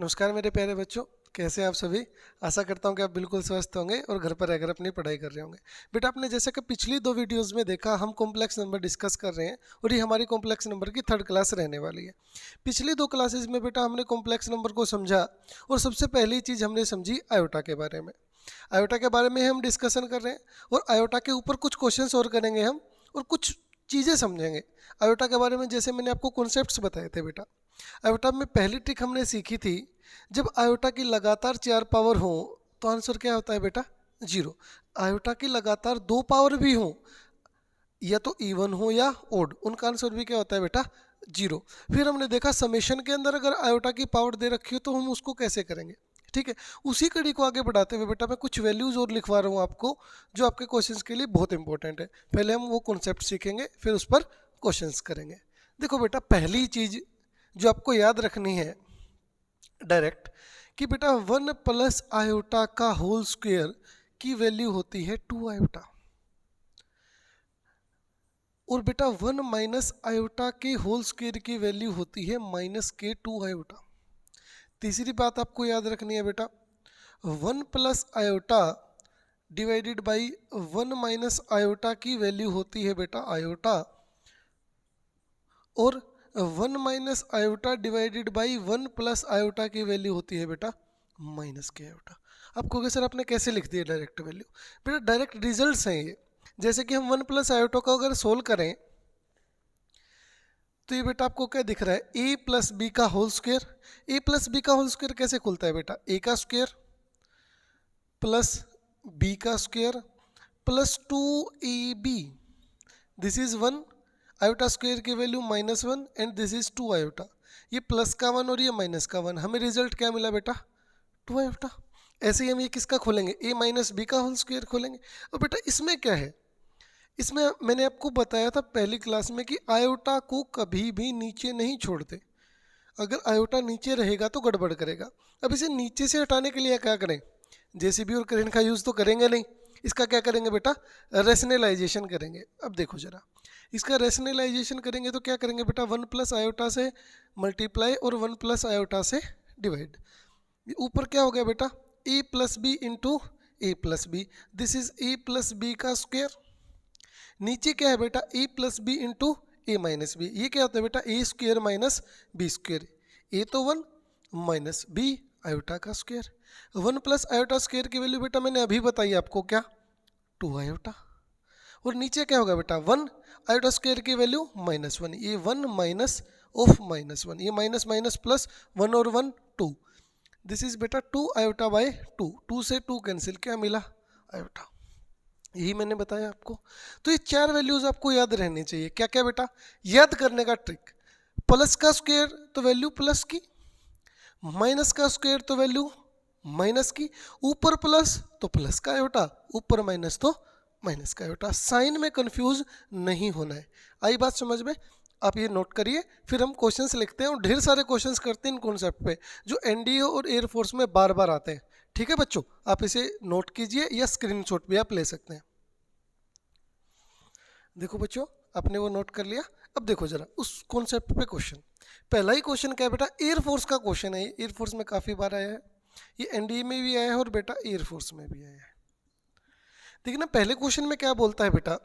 नमस्कार मेरे प्यारे बच्चों, कैसे हैं आप सभी। आशा करता हूं कि आप बिल्कुल स्वस्थ होंगे और घर पर रहकर अपनी पढ़ाई कर रहे होंगे। बेटा आपने जैसे कि पिछली दो वीडियोस में देखा, हम कॉम्प्लेक्स नंबर डिस्कस कर रहे हैं और ये हमारी कॉम्प्लेक्स नंबर की थर्ड क्लास रहने वाली है। पिछली दो क्लासेज में बेटा हमने कॉम्प्लेक्स नंबर को समझा और सबसे पहली चीज़ हमने समझी आयोटा के बारे में। आयोटा के बारे में हम डिस्कशन कर रहे हैं और आयोटा के ऊपर कुछ क्वेश्चन और करेंगे हम और कुछ चीज़ें समझेंगे आयोटा के बारे में। जैसे मैंने आपको कॉन्सेप्ट्स बताए थे बेटा, आयोटा में पहली ट्रिक हमने सीखी थी, जब आयोटा की लगातार 4 पावर हो तो आंसर क्या होता है बेटा, 0। आयोटा की लगातार 2 पावर भी हो, या तो इवन हो या ओड, उनका आंसर भी क्या होता है बेटा, 0। फिर हमने देखा समेशन के अंदर अगर आयोटा की पावर दे रखी हो तो हम उसको कैसे करेंगे। ठीक है, उसी कड़ी को आगे बढ़ाते हुए बेटा मैं कुछ वैल्यूज और लिखवा रहा हूँ आपको, जो आपके क्वेश्चंस के लिए बहुत इंपॉर्टेंट है। पहले हम वो कॉन्सेप्ट सीखेंगे, फिर उस पर क्वेश्चंस करेंगे। देखो बेटा, पहली चीज जो आपको याद रखनी है डायरेक्ट, कि बेटा 1 प्लस आयोटा का होल स्क्वायर की वैल्यू होती है 2 आयोटा, और बेटा 1 माइनस आयोटा के होल स्क्वायर की वैल्यू होती है माइनस के 2 आयोटा। तीसरी बात आपको याद रखनी है बेटा, 1 plus iota divided by 1 minus iota की वैल्यू होती है बेटा आयोटा, और 1 minus iota divided by 1 plus iota की वैल्यू होती है बेटा माइनस के आयोटा। आपको कहे सर आपने कैसे लिख दिया डायरेक्ट वैल्यू, बेटा डायरेक्ट रिजल्ट्स हैं ये। जैसे कि हम 1 प्लस आयोटा को अगर सोल्व करें तो ये बेटा आपको क्या दिख रहा है, ए प्लस बी का whole square. A plus B का होल स्क्वायर कैसे खुलता है बेटा, ए का स्क्वायर प्लस बी का square plus 2ab, this is 1 iota square की value -1 and this is 2 iota. ये प्लस का 1 और ये माइनस का 1, हमें रिजल्ट क्या मिला बेटा, 2 आयोटा। ऐसे ही हम ये किसका खोलेंगे, a माइनस बी का होल स्क्वायर खोलेंगे। और बेटा इसमें क्या है, इसमें मैंने आपको बताया था पहली क्लास में कि आयोटा को कभी भी नीचे नहीं छोड़ते। अगर आयोटा नीचे रहेगा तो गड़बड़ करेगा। अब इसे नीचे से हटाने के लिए क्या करें, जेसीबी और क्रेन का यूज़ तो करेंगे नहीं, इसका क्या करेंगे बेटा, रेशनलाइजेशन करेंगे। अब देखो जरा, इसका रेशनलाइजेशन करेंगे तो क्या करेंगे बेटा, 1 प्लस आयोटा से मल्टीप्लाई और 1 प्लस आयोटा से डिवाइड। ऊपर क्या हो गया बेटा, A plus B into A plus B, this is A plus B का स्क्वायर। नीचे क्या है बेटा, A plus B into A minus B, ये क्या होता है बेटा, A square minus B square. A तो 1 माइनस बी आयोटा का स्क्वायर। 1 प्लस आयोटा स्क्वायर की वैल्यू बेटा मैंने अभी बताई आपको, क्या, 2 आयोटा। और नीचे क्या होगा बेटा, 1 आयोटा स्क्वायर की वैल्यू -1, ये 1 माइनस ऑफ -1, ये माइनस माइनस प्लस 1 और 1 2, दिस इज बेटा 2 आयोटा बाय 2, 2 से 2 कैंसिल, क्या मिला, आयोटा। यही मैंने बताया आपको। तो ये 4 वैल्यूज आपको याद रहनी चाहिए। क्या क्या बेटा, याद करने का ट्रिक, प्लस का स्क्वायर तो वैल्यू प्लस की, माइनस का स्क्वायर तो वैल्यू माइनस की, ऊपर प्लस तो प्लस का आयोटा, ऊपर माइनस तो माइनस का आयोटा। साइन में कंफ्यूज नहीं होना है। आई बात समझ में, आप ये नोट करिए, फिर हम क्वेश्चंस लिखते हैं और ढेर सारे क्वेश्चंस करते हैं इन कॉन्सेप्ट पे, जो एनडीए और एयरफोर्स में बार बार आते हैं। ठीक है बच्चों, आप इसे नोट कीजिए या स्क्रीनशॉट भी आप ले सकते हैं। देखो बच्चों, आपने वो नोट कर लिया। अब देखो जरा उस कॉन्सेप्ट पे क्वेश्चन। पहला ही क्वेश्चन क्या है बेटा, एयरफोर्स का क्वेश्चन है। ये एयरफोर्स में काफ़ी बार आया है, ये एनडीए में भी आया है और बेटा एयरफोर्स में भी आया है। देखिए ना, पहले क्वेश्चन में क्या बोलता है बेटा,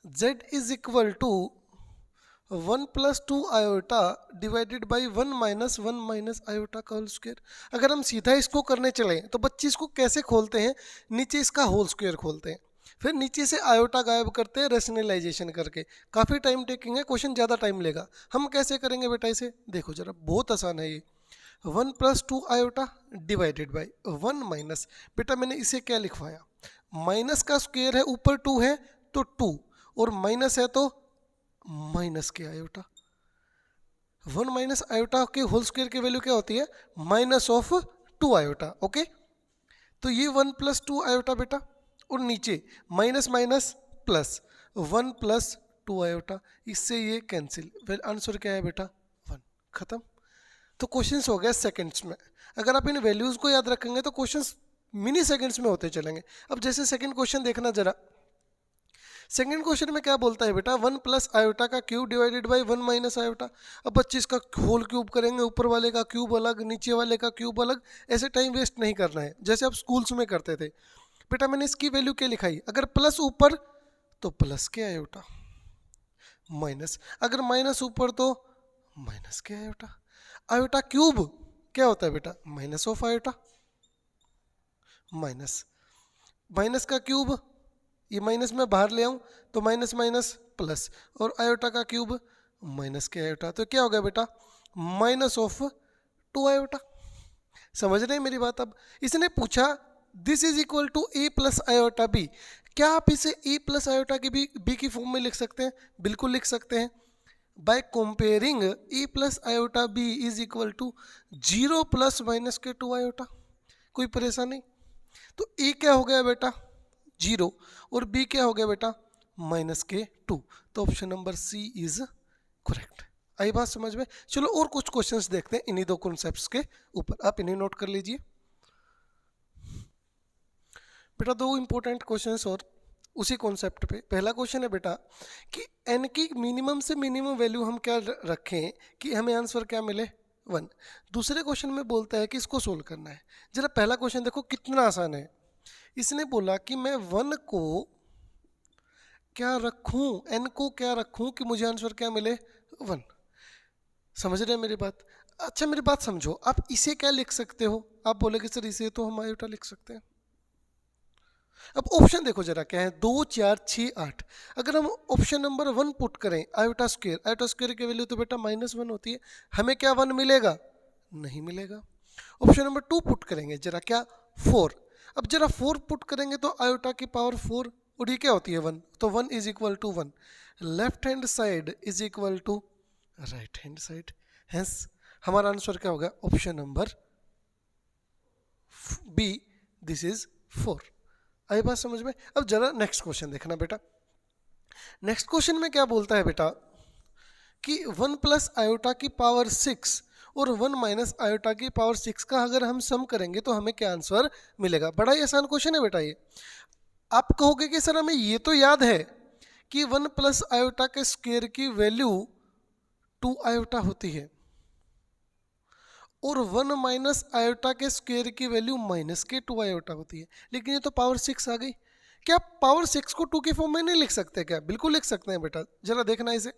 z is equal to 1 plus 2 iota divided by 1 minus 1 minus iota का होल स्क्वायर। अगर हम सीधा इसको करने चले तो बच्चे इसको कैसे खोलते हैं, नीचे इसका होल स्क्वायर खोलते हैं, फिर नीचे से आयोटा गायब करते हैं रेशनलाइजेशन करके। काफ़ी टाइम टेकिंग है, क्वेश्चन ज़्यादा टाइम लेगा। हम कैसे करेंगे बेटा इसे, देखो जरा, बहुत आसान है ये। 1 plus 2 iota divided by 1 minus, बेटा मैंने इसे क्या लिखवाया, माइनस का स्क्वायर है, ऊपर 2 है तो 2, और माइनस है तो माइनस के आयोटा। 1 माइनस आयोटा के होल स्क्वायर की वैल्यू क्या होती है, माइनस ऑफ 2 आयोटा। ओके, तो ये 1 प्लस 2 आयोटा बेटा, और नीचे minus minus plus 1 plus 2 iota, इससे ये कैंसिल। फिर आंसर क्या है बेटा, 1। खत्म। तो क्वेश्चंस हो गया सेकंड्स में। अगर आप इन वैल्यूज को याद रखेंगे तो क्वेश्चंस मिनी सेकंड्स में होते चलेंगे। अब जैसे सेकंड क्वेश्चन देखना जरा, सेकंड क्वेश्चन में क्या बोलता है बेटा, 1 प्लस आयोटा का cube divided by 1 minus iota. अब बच्चे इसका होल क्यूब करेंगे, ऊपर वाले का क्यूब अलग, नीचे वाले का क्यूब अलग, ऐसे टाइम वेस्ट नहीं करना है जैसे आप स्कूल्स में करते थे। बेटा मैंने इसकी वैल्यू क्या लिखाई, अगर प्लस ऊपर तो प्लस के आयोटा, माइनस अगर माइनस ऊपर तो माइनस के आयोटा। आयोटा क्यूब क्या होता है बेटा, minus of iota, minus minus का क्यूब, ये माइनस में बाहर ले आऊं तो माइनस माइनस प्लस, और आयोटा का क्यूब माइनस के आयोटा, तो क्या हो गया बेटा, माइनस ऑफ 2 आयोटा। समझ रहे हैं मेरी बात। अब इसने पूछा this is equal to A plus iota B, क्या आप इसे ए प्लस आयोटा की बी की फॉर्म में लिख सकते हैं, बिल्कुल लिख सकते हैं। By comparing A plus iota B is equal to 0 plus minus के 2 आयोटा, कोई परेशानी। तो ए क्या हो गया बेटा 0 और बी क्या हो गया बेटा माइनस के 2, तो option number C is correct. आई बात समझ में। चलो और कुछ क्वेश्चंस देखते हैं इन्हीं दो कॉन्सेप्ट्स के ऊपर, आप इन्हें नोट कर लीजिए बेटा। दो इंपॉर्टेंट क्वेश्चंस और उसी कॉन्सेप्ट पे। पहला क्वेश्चन है बेटा कि n की मिनिमम से मिनिमम वैल्यू हम क्या रखें कि हमें आंसर क्या मिले 1। दूसरे क्वेश्चन में बोलता है कि इसको सोल्व करना है। जरा पहला क्वेश्चन देखो कितना आसान है। इसने बोला कि मैं 1 को क्या रखूं, n को क्या रखूं कि मुझे आंसर क्या मिले 1। समझ रहे हैं मेरी बात। अच्छा मेरी बात समझो, आप इसे क्या लिख सकते हो, आप बोले कि सर इसे तो हम आयोटा लिख सकते हैं। अब ऑप्शन देखो जरा क्या है, 2 4 6 8। अगर हम ऑप्शन नंबर 1 पुट करें आयोटा स्क्वायर की वैल्यू तो बेटा -1 होती है, हमें क्या 1 मिलेगा, नहीं मिलेगा। ऑप्शन नंबर 2 पुट करेंगे जरा क्या 4। अब जरा 4 पुट करेंगे तो आयोटा की पावर 4 और ये क्या होती है 1, तो 1 is equal to 1। Left hand side is equal to right hand side, hence हमारा आंसर क्या होगा option number B, this is 4। आई बात समझ में। अब जरा नेक्स्ट क्वेश्चन देखना बेटा। नेक्स्ट क्वेश्चन में क्या बोलता है बेटा कि 1 प्लस आयोटा की पावर 6 और 1 माइनस आयोटा की पावर 6 का अगर हम सम करेंगे तो हमें क्या आंसर मिलेगा। बड़ा ही आसान क्वेश्चन है बेटा ये। आप कहोगे कि सर हमें ये तो याद है कि 1 प्लस आयोटा के स्क्वायर की वैल्यू 2 आयोटा होती है और 1 माइनस आयोटा के स्क्वायर की वैल्यू माइनस के 2 आयोटा होती है, लेकिन ये तो पावर 6 आ गई। क्या पावर 6 को 2 के फॉर्म में नहीं लिख सकते क्या, बिल्कुल लिख सकते हैं बेटा। जरा देखना इसे,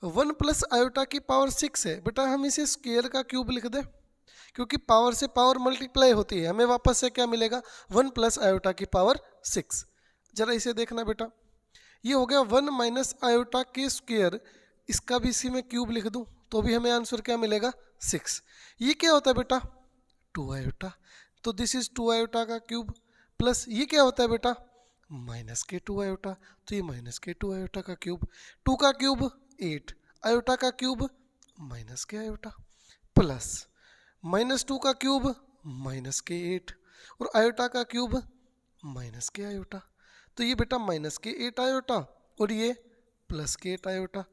1 प्लस आयोटा की पावर 6 है बेटा, हम इसे स्क्वायर का क्यूब लिख दें क्योंकि पावर से पावर मल्टीप्लाई होती है, हमें वापस से क्या मिलेगा 1 प्लस आयोटा की पावर 6। जरा इसे देखना बेटा, ये हो गया 1 माइनस आयोटा के स्क्वायर, इसका भी इसी में क्यूब लिख दूं तो भी हमें आंसर क्या मिलेगा 6। ये क्या होता है बेटा 2 आयोटा, तो दिस इज 2 आयोटा का क्यूब, प्लस ये क्या होता है बेटा माइनस के 2 आयोटा, तो ये माइनस के 2 आयोटा का क्यूब। 2 का क्यूब 8, आयोटा का क्यूब माइनस के आयोटा, प्लस -2 का क्यूब माइनस के 8 और आयोटा का क्यूब माइनस के आयोटा, तो ये बेटा माइनस के 8 आयोटा और ये प्लस के 8 आयोटा,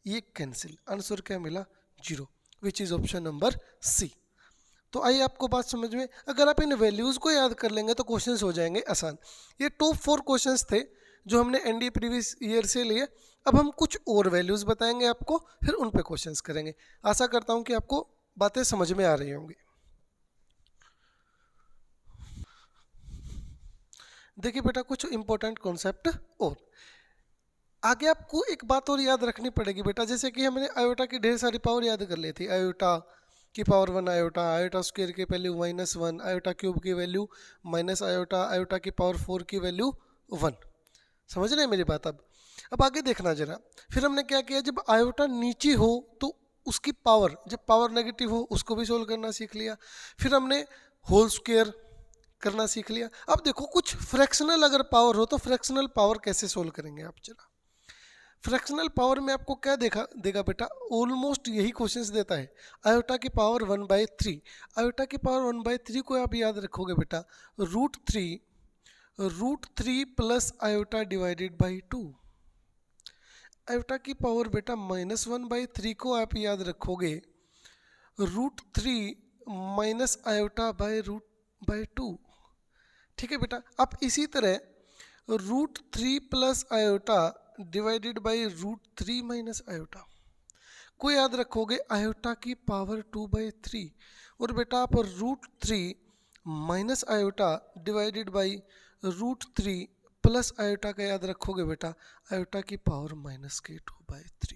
ये कैंसिल, आंसर क्या मिला 0, which is option number C. तो आइए आपको बात समझ में। अगर आप इन वैल्यूज़ को याद कर लेंगे तो क्वेश्चंस हो जाएंगे आसान। ये टॉप 4 क्वेश्चंस थे जो हमने एनडीए प्रीवियस ईयर से लिए। अब हम कुछ और वैल्यूज़ बताएंगे आपको, फिर उन पे क्वेश्चंस करेंगे। आशा करता हूँ कि आपको बातें समझ में आ रही होंगी। देखिए बेटा कुछ इंपॉर्टेंट कॉन्सेप्ट और आगे आपको एक बात और याद रखनी पड़ेगी बेटा, जैसे कि हमने आयोटा की ढेर सारी पावर याद कर ली थी। आयोटा की पावर 1 आयोटा, आयोटा स्क्वायर की वैल्यू -1, आयोटा क्यूब की वैल्यू माइनस आयोटा, आयोटा की पावर 4 की वैल्यू 1। समझ रहे हैं मेरी बात। अब आगे देखना जरा। फिर हमने क्या किया, जब आयोटा नीचे हो तो उसकी पावर, जब पावर नेगेटिव हो उसको भी सोल्व करना सीख लिया। फिर हमने होल स्क्वायर करना सीख लिया। अब देखो कुछ फ्रैक्शनल अगर पावर हो तो फ्रैक्शनल पावर कैसे सोल्व करेंगे आप जरा। फ्रैक्शनल पावर में आपको क्या देगा बेटा, ऑलमोस्ट यही क्वेश्चंस देता है। आयोटा की पावर 1/3, आयोटा की पावर 1/3 को आप याद रखोगे बेटा √3 plus iota divided by 2। Iota की पावर बेटा -1/3 को आप याद रखोगे √3 माइनस आयोटा बाई 2। ठीक है बेटा। आप इसी तरह root 3 plus iota divided by root 3 minus iota को याद रखोगे आयोटा की पावर 2/3 और बेटा आप root 3 minus iota divided by root 3 plus iota का याद रखोगे बेटा आयोटा की पावर -2/3।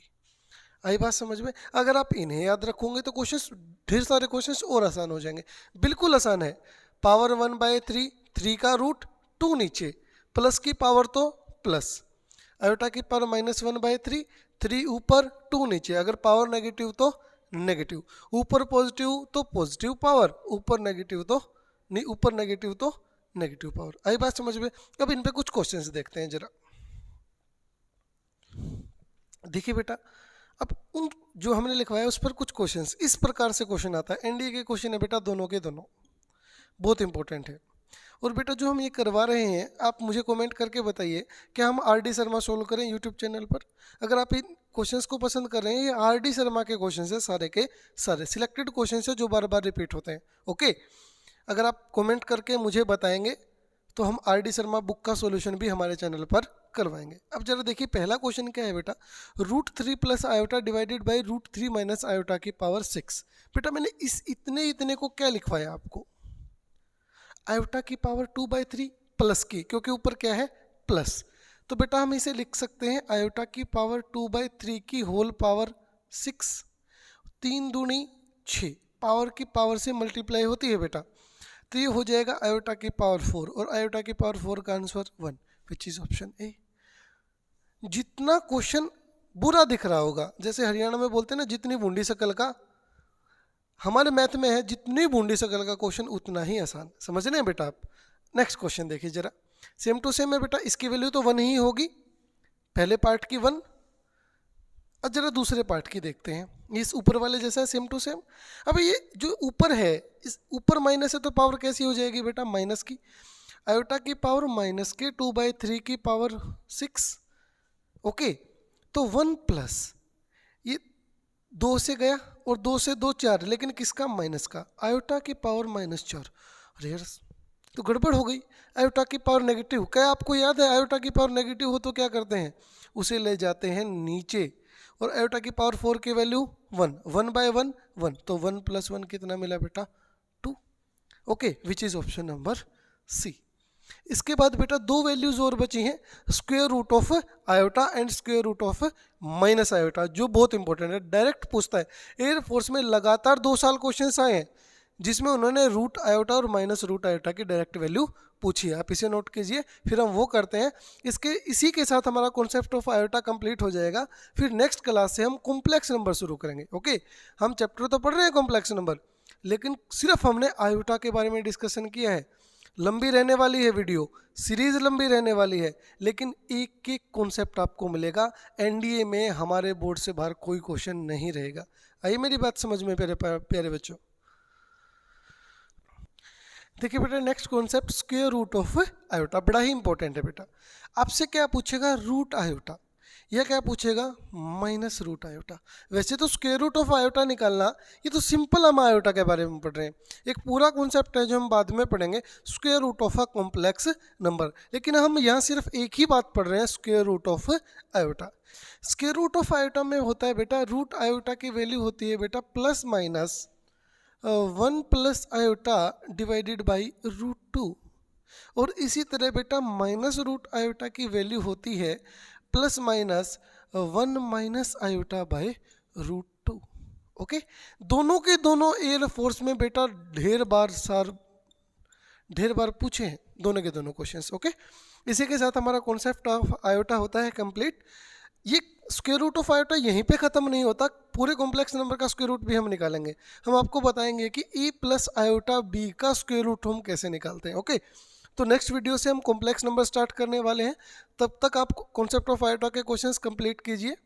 आई बात समझ में? अगर आप इन्हें याद रखोगे तो क्वेश्चंस, ढेर सारे क्वेश्चंस और आसान हो जाएंगे। बिल्कुल आसान है। पावर 1/3, 3 का रूट 2 नीचे, प्लस की पावर तो प्लस, आयोटा की पावर -1/3, 3 ऊपर 2 नीचे, अगर पावर नेगेटिव तो नेगेटिव, ऊपर पॉजिटिव तो पॉजिटिव पावर, ऊपर नेगेटिव तो नहीं, ऊपर नेगेटिव तो नेगेटिव पावर। आई बात समझ में? अब इन पे कुछ क्वेश्चंस देखते हैं जरा। देखिए बेटा, अब उन जो हमने लिखवाया उस पर कुछ क्वेश्चंस इस प्रकार से क्वेश्चन आता है। एनडीए के क्वेश्चन है बेटा, दोनों के दोनों बहुत इंपॉर्टेंट है। और बेटा जो हम ये करवा रहे हैं, आप मुझे कमेंट करके बताइए कि हम आरडी शर्मा सोल्व करें यूट्यूब चैनल पर। अगर आप इन क्वेश्चंस को पसंद कर रहे हैं, ये आरडी शर्मा के क्वेश्चंस है, सारे के सारे सिलेक्टेड क्वेश्चंस है जो बार बार रिपीट होते हैं। ओके, अगर आप कमेंट करके मुझे बताएंगे तो हम आरडी शर्मा बुक का सॉल्यूशन भी हमारे चैनल पर करवाएंगे। अब जरा देखिए पहला क्वेश्चन क्या है बेटा, root 3 plus iota divided by root 3 minus iota की पावर 6। बेटा मैंने इस इतने को क्या लिखवाया आपको, आयोटा की पावर 2/3 प्लस की, क्योंकि ऊपर क्या है प्लस, तो बेटा हम इसे लिख सकते हैं आयोटा की पावर 2/3 की होल पावर 6, 3 दूनी 6, पावर की पावर से मल्टीप्लाई होती है बेटा, तो ये हो जाएगा आयोटा की पावर 4, और आयोटा की पावर 4 का answer 1, which is option A. जितना क्वेश्चन बुरा दिख रहा होगा, जैसे हरियाणा में बोलते हैं ना जितनी बूंदी शकल का, हमारे मैथ में है जितनी बूंदी शकल का क्वेश्चन उतना ही आसान। समझ रहे हैं बेटा आप? नेक्स्ट क्वेश्चन देखिए जरा, सेम टू सेम है बेटा, इसकी वैल्यू तो 1 ही होगी, पहले पार्ट की 1। अब जरा दूसरे पार्ट की देखते हैं, इस ऊपर वाले जैसा है सेम टू सेम। अब ये जो ऊपर है, इस ऊपर माइनस है तो पावर कैसी हो जाएगी बेटा, माइनस की, आयोटा की पावर माइनस के 2/3 की पावर 6। ओके, तो 1 प्लस ये 2 से गया और 2 से 2 4, लेकिन किसका, माइनस का, आयोटा की पावर -4। अरे यार तो गड़बड़ हो गई, आयोटा की पावर नेगेटिव, क्या आपको याद है आयोटा की पावर नेगेटिव हो तो क्या करते हैं, उसे ले जाते हैं नीचे, और आयोटा की पावर 4 की वैल्यू 1, 1/1 1, तो 1 + 1 कितना मिला बेटा, 2। Okay, which is option number C. इसके बाद बेटा दो वैल्यूज और बची हैं, square root of iota and square root of minus iota, जो बहुत इंपॉर्टेंट है, डायरेक्ट पूछता है। एयरफोर्स में लगातार 2 साल क्वेश्चंस आए हैं जिसमें उन्होंने रूट आयोटा और माइनस रूट आयोटा की डायरेक्ट वैल्यू पूछी है। आप इसे नोट कीजिए, फिर हम वो करते हैं। इसी के साथ हमारा कॉन्सेप्ट ऑफ आयोटा कंप्लीट हो जाएगा। फिर नेक्स्ट क्लास से हम कॉम्प्लेक्स नंबर शुरू करेंगे। ओके, हम चैप्टर तो पढ़ रहे हैं कॉम्प्लेक्स नंबर, लेकिन सिर्फ हमने आयोटा के बारे में डिस्कशन किया है। लंबी रहने वाली है वीडियो, सीरीज लंबी रहने वाली है, लेकिन एक एक कॉन्सेप्ट आपको मिलेगा। एनडीए में हमारे बोर्ड से बाहर कोई क्वेश्चन नहीं रहेगा। आइए मेरी बात समझ में प्यारे बच्चों। देखिए बेटा, next concept square root of iota, बड़ा ही इंपॉर्टेंट है बेटा। आपसे क्या पूछेगा, रूट आयोटा, या क्या पूछेगा, माइनस रूट आयोटा। वैसे तो स्क्वायर रूट ऑफ आयोटा निकालना, ये तो सिंपल हम आयोटा के बारे में पढ़ रहे हैं। एक पूरा कॉन्सेप्ट है जो हम बाद में पढ़ेंगे, square root of a complex number, लेकिन हम यहाँ सिर्फ एक ही बात पढ़ रहे हैं, square root of iota. Square root of iota में होता है बेटा, रूट आयोटा की वैल्यू होती है बेटा +- 1 + आयोटा डिवाइडेड बाई √2, और इसी तरह बेटा माइनस रूट आयोटा की वैल्यू होती है +-1 - आयोटा बाय √2। ओके, दोनों के दोनों एयर फोर्स में बेटा ढेर बार पूछे हैं, दोनों के दोनों क्वेश्चंस। ओके, इसी के साथ हमारा कॉन्सेप्ट ऑफ आयोटा होता है कंप्लीट। ये स्क्वायर रूट ऑफ आयोटा यहीं पे ख़त्म नहीं होता, पूरे कॉम्प्लेक्स नंबर का स्क्वायर रूट भी हम निकालेंगे। हम आपको बताएंगे कि a + आयोटा b का स्क्वायर रूट हम कैसे निकालते हैं। ओके, तो नेक्स्ट वीडियो से हम कॉम्प्लेक्स नंबर स्टार्ट करने वाले हैं। तब तक आप कॉन्सेप्ट ऑफ आयोटा के क्वेश्चंस कंप्लीट कीजिए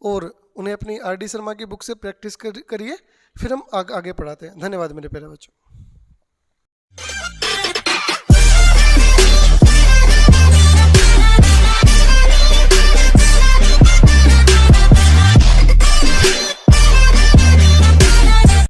और उन्हें अपनी आरडी शर्मा की बुक से प्रैक्टिस करिए। फिर हम आगे पढ़ाते हैं। धन्यवाद मेरे प्यारे बच्चों।